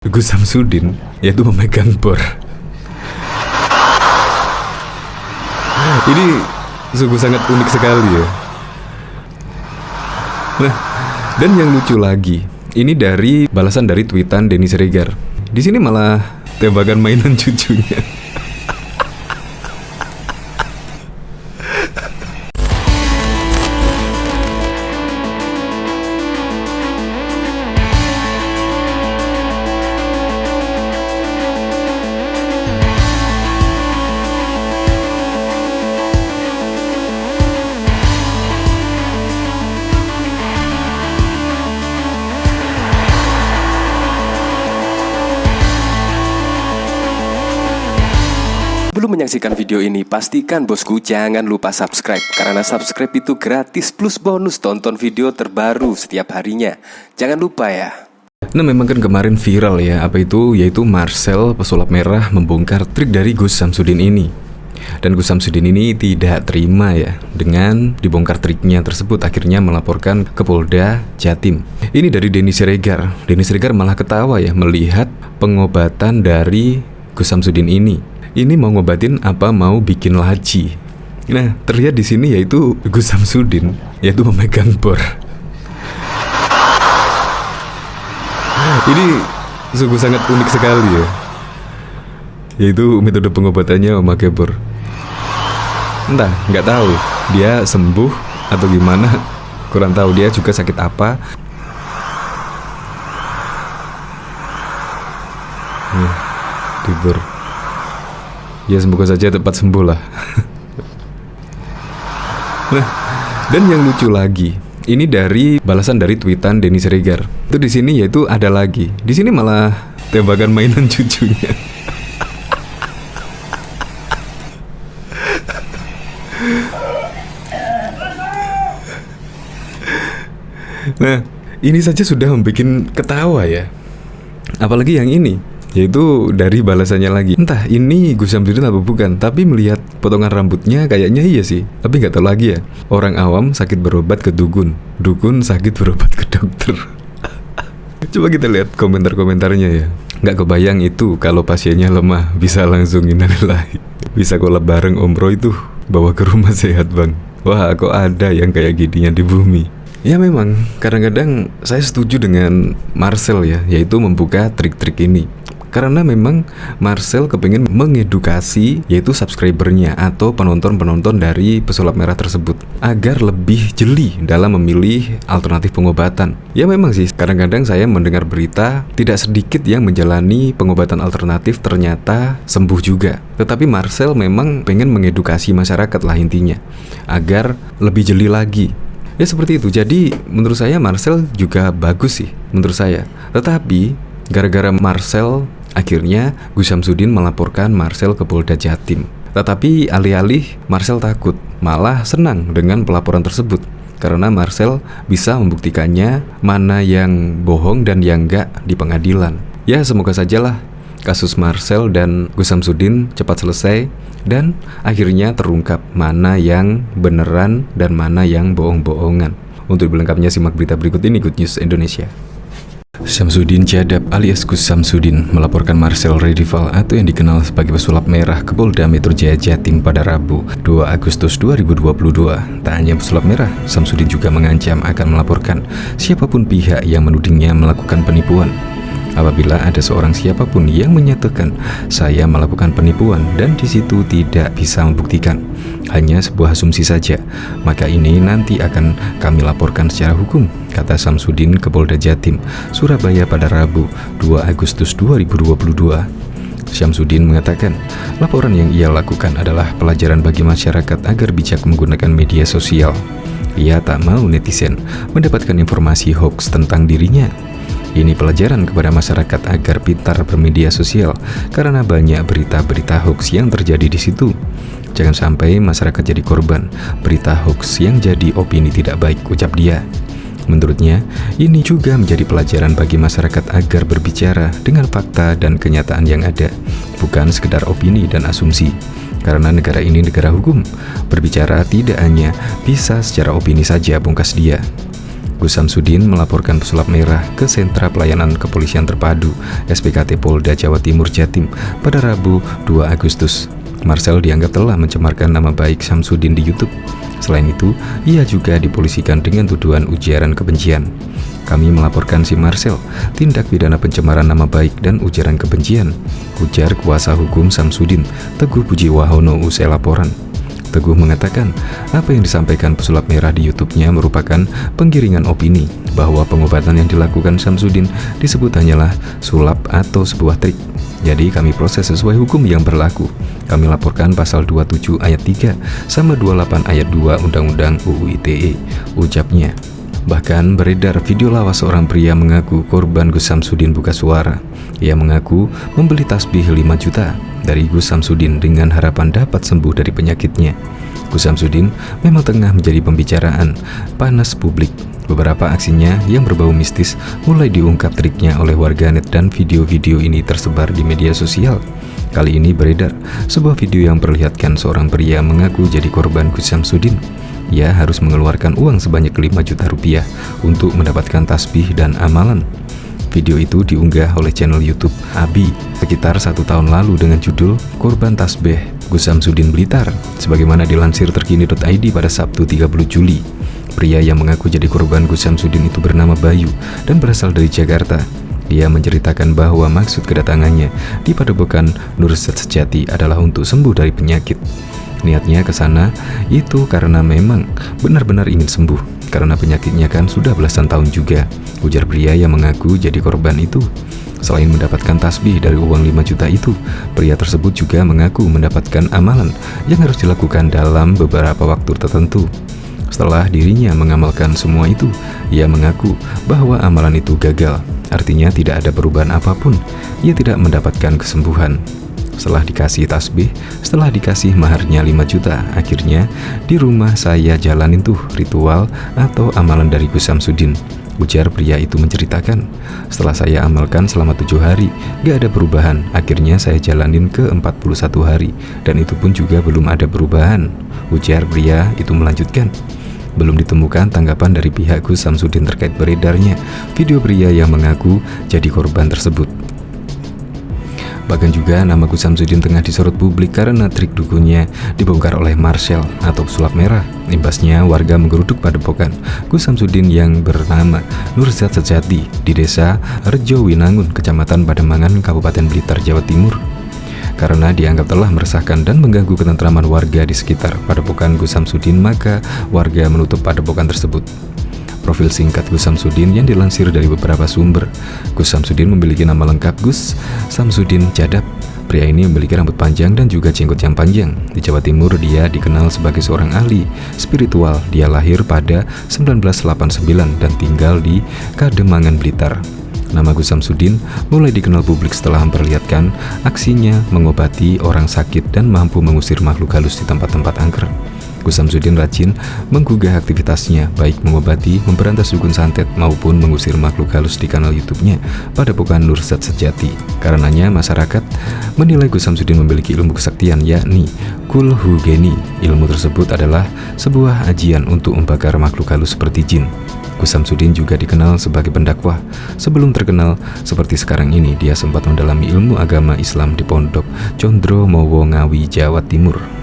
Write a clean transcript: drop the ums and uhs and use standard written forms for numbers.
Gus Samsudin yaitu memegang bor. Ini sungguh sangat unik sekali ya. Nah, dan yang lucu lagi, ini dari balasan dari tweetan Denny Siregar. Di sini malah tembakan mainan cucunya. Sebelum menyaksikan video ini, pastikan bosku jangan lupa subscribe. Karena subscribe itu gratis plus bonus tonton video terbaru setiap harinya. Jangan lupa ya. Nah, memang kan kemarin viral ya, yaitu Marcel pesulap merah membongkar trik dari Gus Samsudin ini. Dan Gus Samsudin ini tidak terima ya dengan dibongkar triknya tersebut, akhirnya melaporkan ke Polda Jatim. Ini dari Denny Siregar. Denny Siregar malah ketawa ya melihat pengobatan dari Gus Samsudin ini. Ini mau ngobatin apa mau bikin laci. Nah, terlihat di sini yaitu Gus Samsudin yaitu memegang bor. Ini sungguh sangat unik sekali ya. Yaitu metode pengobatannya memakai bor. Entah, nggak tahu dia sembuh atau gimana. Kurang tahu dia juga sakit apa. Nih, di bor. Ya semoga saja cepat sembuh lah. Nah, dan yang lucu lagi, ini dari balasan dari tweetan Denny Siregar. Itu di sini yaitu ada lagi. Di sini malah tembakan mainan cucunya. Nah, ini saja sudah membuat ketawa ya. Apalagi yang ini, yaitu dari balasannya lagi. Entah ini Gus Samsudin atau bukan, tapi melihat potongan rambutnya kayaknya iya sih. Tapi nggak tahu lagi ya. Orang awam sakit berobat ke dukun, dukun sakit berobat ke dokter. Coba kita lihat komentar-komentarnya ya. Nggak kebayang itu kalau pasiennya lemah bisa langsung innalillahi. Bisa kolab bareng umroh itu, bawa ke rumah sehat bang. Wah, kok ada yang kayak gininya di bumi. Ya memang, kadang-kadang saya setuju dengan Marcel ya, yaitu membuka trik-trik ini. Karena memang Marcel kepengen mengedukasi yaitu subscribernya atau penonton-penonton dari pesulap merah tersebut agar lebih jeli dalam memilih alternatif pengobatan. Ya memang sih, kadang-kadang saya mendengar berita tidak sedikit yang menjalani pengobatan alternatif ternyata sembuh juga. Tetapi Marcel memang pengen mengedukasi masyarakat lah intinya, agar lebih jeli lagi. Ya seperti itu. Jadi menurut saya Marcel juga bagus sih menurut saya. Tetapi gara-gara Marcel, akhirnya Gus Samsudin melaporkan Marcel ke Polda Jatim. Tetapi alih-alih Marcel takut, malah senang dengan pelaporan tersebut. Karena Marcel bisa membuktikannya mana yang bohong dan yang enggak di pengadilan. Ya semoga sajalah kasus Marcel dan Gus Samsudin cepat selesai dan akhirnya terungkap mana yang beneran dan mana yang bohong-bohongan. Untuk lengkapnya simak berita berikut ini, Good News Indonesia. Samsudin Jadab alias Gus Samsudin melaporkan Marcel Redival atau yang dikenal sebagai pesulap merah ke Polda Metro Jaya Jatim pada Rabu 2 Agustus 2022. Tak hanya pesulap merah, Samsudin juga mengancam akan melaporkan siapapun pihak yang menudingnya melakukan penipuan. Apabila ada seorang siapapun yang menyatakan saya melakukan penipuan dan di situ tidak bisa membuktikan, hanya sebuah asumsi saja, maka ini nanti akan kami laporkan secara hukum, kata Samsudin ke Polda Jatim, Surabaya pada Rabu 2 Agustus 2022. Samsudin mengatakan, laporan yang ia lakukan adalah pelajaran bagi masyarakat agar bijak menggunakan media sosial. Ia tak mau netizen mendapatkan informasi hoax tentang dirinya. Ini pelajaran kepada masyarakat agar pintar bermedia sosial karena banyak berita-berita hoax yang terjadi di situ. Jangan sampai masyarakat jadi korban berita hoax yang jadi opini tidak baik, ucap dia. Menurutnya, ini juga menjadi pelajaran bagi masyarakat agar berbicara dengan fakta dan kenyataan yang ada, bukan sekedar opini dan asumsi. Karena negara ini negara hukum, berbicara tidak hanya bisa secara opini saja, bungkas dia. Gus Samsudin melaporkan pesulap merah ke Sentra Pelayanan Kepolisian Terpadu SPKT Polda Jawa Timur Jatim pada Rabu 2 Agustus. Marcel dianggap telah mencemarkan nama baik Samsudin di YouTube. Selain itu, ia juga dipolisikan dengan tuduhan ujaran kebencian. Kami melaporkan si Marcel tindak pidana pencemaran nama baik dan ujaran kebencian, ujar kuasa hukum Samsudin, Teguh Pujiwahono usai laporan. Teguh mengatakan, apa yang disampaikan pesulap merah di YouTube-nya merupakan penggiringan opini bahwa pengobatan yang dilakukan Samsudin disebut hanyalah sulap atau sebuah trik. Jadi kami proses sesuai hukum yang berlaku. Kami laporkan pasal 27 ayat 3 sama 28 ayat 2 Undang-Undang UU ITE, ucapnya. Bahkan beredar video lawas seorang pria mengaku korban Gus Samsudin buka suara. Ia mengaku membeli tasbih 5 juta dari Gus Samsudin dengan harapan dapat sembuh dari penyakitnya. Gus Samsudin memang tengah menjadi pembicaraan panas publik. Beberapa aksinya yang berbau mistis mulai diungkap triknya oleh warganet dan video-video ini tersebar di media sosial. Kali ini beredar sebuah video yang memperlihatkan seorang pria mengaku jadi korban Gus Samsudin. Ia harus mengeluarkan uang sebanyak 5 juta rupiah untuk mendapatkan tasbih dan amalan. Video itu diunggah oleh channel YouTube Abi sekitar 1 tahun lalu dengan judul Korban Tasbih Gus Samsudin Blitar, sebagaimana dilansir terkini.id pada Sabtu 30 Juli. Pria yang mengaku jadi korban Gus Samsudin itu bernama Bayu dan berasal dari Jakarta. Ia menceritakan bahwa maksud kedatangannya di Padepokan Nurzat Sejati adalah untuk sembuh dari penyakit. Niatnya ke sana itu karena memang benar-benar ingin sembuh, karena penyakitnya kan sudah belasan tahun juga, ujar pria yang mengaku jadi korban itu. Selain mendapatkan tasbih dari uang 5 juta itu, pria tersebut juga mengaku mendapatkan amalan yang harus dilakukan dalam beberapa waktu tertentu. Setelah dirinya mengamalkan semua itu, ia mengaku bahwa amalan itu gagal. Artinya tidak ada perubahan apapun, ia tidak mendapatkan kesembuhan. Setelah dikasih tasbih, setelah dikasih maharnya 5 juta, akhirnya di rumah saya jalanin tuh ritual atau amalan dari Gus Samsudin, ujar pria itu menceritakan. Setelah saya amalkan selama 7 hari, gak ada perubahan. Akhirnya saya jalanin ke 41 hari, dan itu pun juga belum ada perubahan, ujar pria itu melanjutkan. Belum ditemukan tanggapan dari pihak Gus Samsudin terkait beredarnya video pria yang mengaku jadi korban tersebut. Bahkan juga nama Gus Samsudin tengah disorot publik karena trik dukunnya dibongkar oleh Marcel atau pesulap merah. Imbasnya warga menggeruduk padepokan Gus Samsudin yang bernama Nurzat Sejati di desa Rejo Winangun, Kecamatan Pademangan, Kabupaten Blitar, Jawa Timur. Karena dianggap telah meresahkan dan mengganggu ketentraman warga di sekitar padepokan Gus Samsudin, maka warga menutup padepokan tersebut. Profil singkat Gus Samsudin yang dilansir dari beberapa sumber. Gus Samsudin memiliki nama lengkap Gus Samsudin Jadab. Pria ini memiliki rambut panjang dan juga jenggot yang panjang. Di Jawa Timur dia dikenal sebagai seorang ahli spiritual. Dia lahir pada 1989 dan tinggal di Kademangan, Blitar. Nama Gus Samsudin mulai dikenal publik setelah memperlihatkan aksinya mengobati orang sakit dan mampu mengusir makhluk halus di tempat-tempat angker. Gus Samsudin rajin menggugah aktivitasnya, baik mengobati, memberantas dukun santet, maupun mengusir makhluk halus di kanal YouTube-nya Padepokan Nurzat Sejati. Karenanya masyarakat menilai Gus Samsudin memiliki ilmu kesaktian, yakni Kulhugeni. Ilmu tersebut adalah sebuah ajian untuk membakar makhluk halus seperti jin. Gus Samsudin juga dikenal sebagai pendakwah. Sebelum terkenal seperti sekarang ini, dia sempat mendalami ilmu agama Islam di Pondok Condro Mowo Ngawi, Jawa Timur.